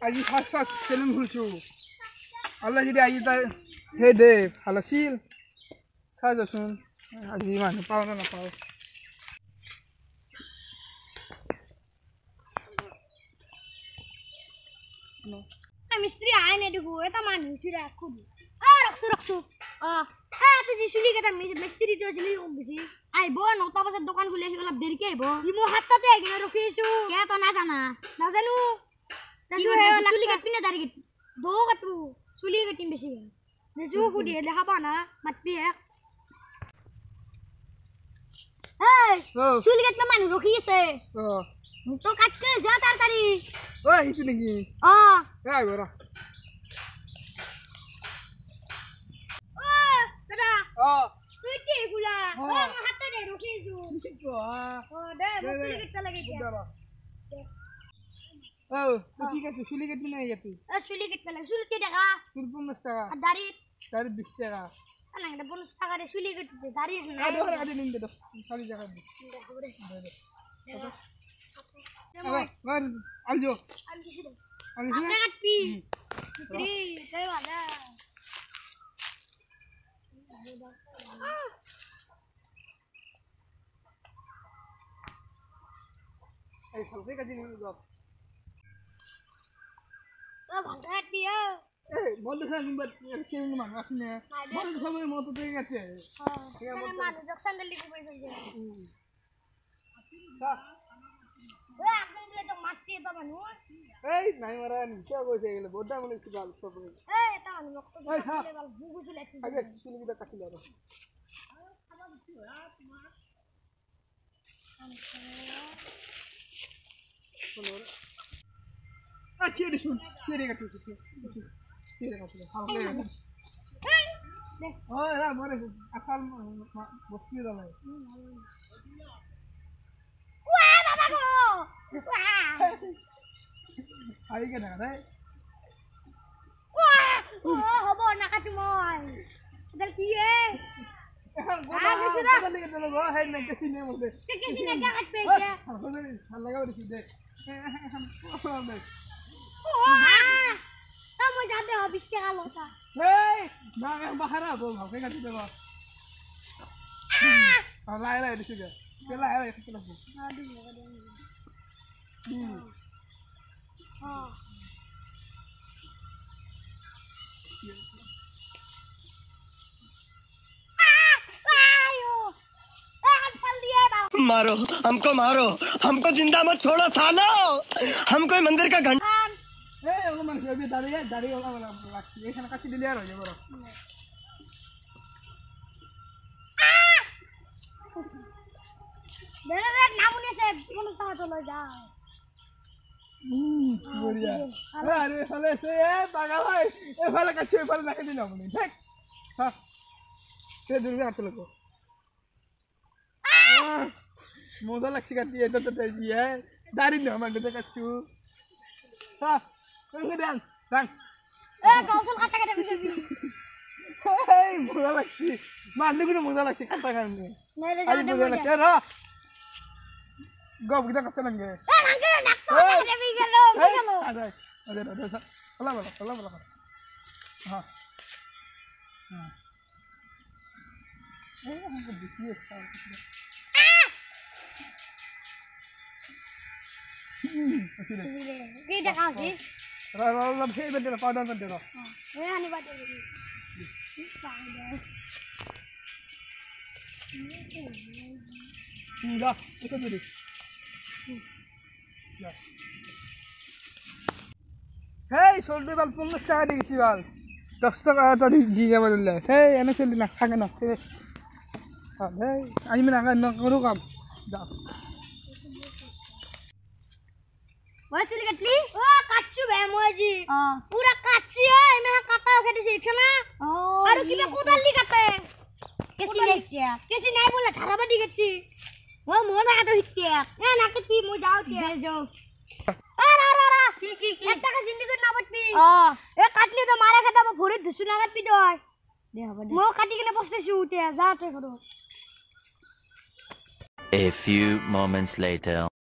আজি first salon খুলিছোঁ আল্লাহ যদি আজি তাই সেই দে ভাল আছিল চাই যাচোন আজি মানুহ পাওঁ নে নাপাওঁ মিস্ত্ৰী আই নেদেখো এটা মানুহ চিৰা খুলি ৰখছো তাতে যি চুলি কেইটা মিস্ত্ৰীটো আছিলে বেছি আহিব 9টা বজাত দোকান খুলি আহি অলপ দেৰিকে আহিব মই 7টাতে আহি ৰখি আছো তই নাজানো চুলি কাটিবি নে দাড়ি কাটিবি দৌ কাটো চুলি কাটিম বেছি দেচো সুধি দেখা পা না মাতবি চুলি কাটিব মানুহ ৰখি আছে তো কাটকে যা তাড়াতাড়ি সেইটো নেকি আহিব ৰ তুই কি গুলা মই হাতে দে রকি জু দে মুসলি কিটা লাগে কি তুই কি কাটবি চুলি কাটবি না ইয়াতে চুলি কিটা লাগে চুলি কি টাকা 50 টাকা দাড়ি 20 টাকা না এটা 50 টাকা রে চুলি কাটতে দাড়ি না আদি নিন দে 40 টাকা দে মার আলজো আমি কাটবি মিস্ত্রি তাই বাদা এই সলকে কাটি নিন জব ভালো কাটবি এই বন্ধু খান কেন মানুষ আসনে বন্ধু সময় মতো পেয়ে গেছে মানুষ জকসান দিল্লি কই হইছে একদম তো মাসি এটা মানুষ এই নাই মারা নিচে কইছে গেলে বড়টা মনে কি ভালো সব এটা মানুষ মক্ত দিলে ভালো বুঝি লাগছে আগে চুলি কিটা কাটি লাও ছেড়ে শুন ছেড়ে কাটি ছেড়ে কাটি হালকা ওই না মরে আকাল বসকি দাও ওয়া বাবা গো ওয়া আই কে না রে ওয়া হবো না কাটি মই দল কি এ এখন গোটা লিখে দিল গো হে না কেসি নে বলবে কেসি না কাট পেছে ভাল লাগাও দেখি দে মই যাতে 20 টাকা লতা এই না বাহারা বল ভাবে কাটি দেব লাই লাই দেখি দে কেলা লাই দেখি লাগবে না দিন লাগা मारो हमको जिंदा मत छोड़ो सालो हम कोई मंदिर का घंटा ওগুলো মানুষ দাঁড়িয়ে ওলা লাগছে এখানে কাছে দিলে আর হয়ে যাবে নামুনে সে কোন স্থানে চলে যা বড়িয়া আরে ফলে সে পাগা ভাই এ ফলে কাছে ফলে রাখে দিলাম আমি ঠিক হ্যাঁ সে দুর্গা হাতে লোক মজা লাগছে কাটি এটা তো তাই দিয়ে দাঁড়িয়ে না আমার কাছে কাটছু হ্যাঁ দেন দেন কৌশল কাটা কাটা দিবি এই মজা লাগছে মারলে কোনো মজা লাগছে কাটা কাটতে মেরে আজ মজা লাগছে রা গব গিটা কাটতে লাগে নাকে নাকতো কাটা দিবি গেল আরে বলা হ্যাঁ হ্যাঁ এই हमको दिखिए কি দেখা আছে রা ফে বেদে পাউডার বেদে রা এ আনি বাদে যা এটা দিদি যা হেই সোলডে বাল 50 টাকা দিয়েছি বাল 10 টাকা তো দিয়ে যাবে বললে হেই এনে চলি না থাকে না হেই আমি না করো কাম যা ওই চুলি কাটলি ও কাটছু বে মজি পুরা কাটছি এমে কাটা কেটে শিখছ না আর কিবা কোদালি কাটে কেসি নাই বলে ধারাবাদি কাটছি ও মোনা কাটো হিতিয়া না কাটবি মু যাও তে যাও কি একটা কা জিন্দেগি না বাটবি এ কাটলি তো মারা খাটা ভরে দুসু না কাটবি দই দে হবে মো কাটি কেনে বসতেছি উঠে যা তে করো A few moments later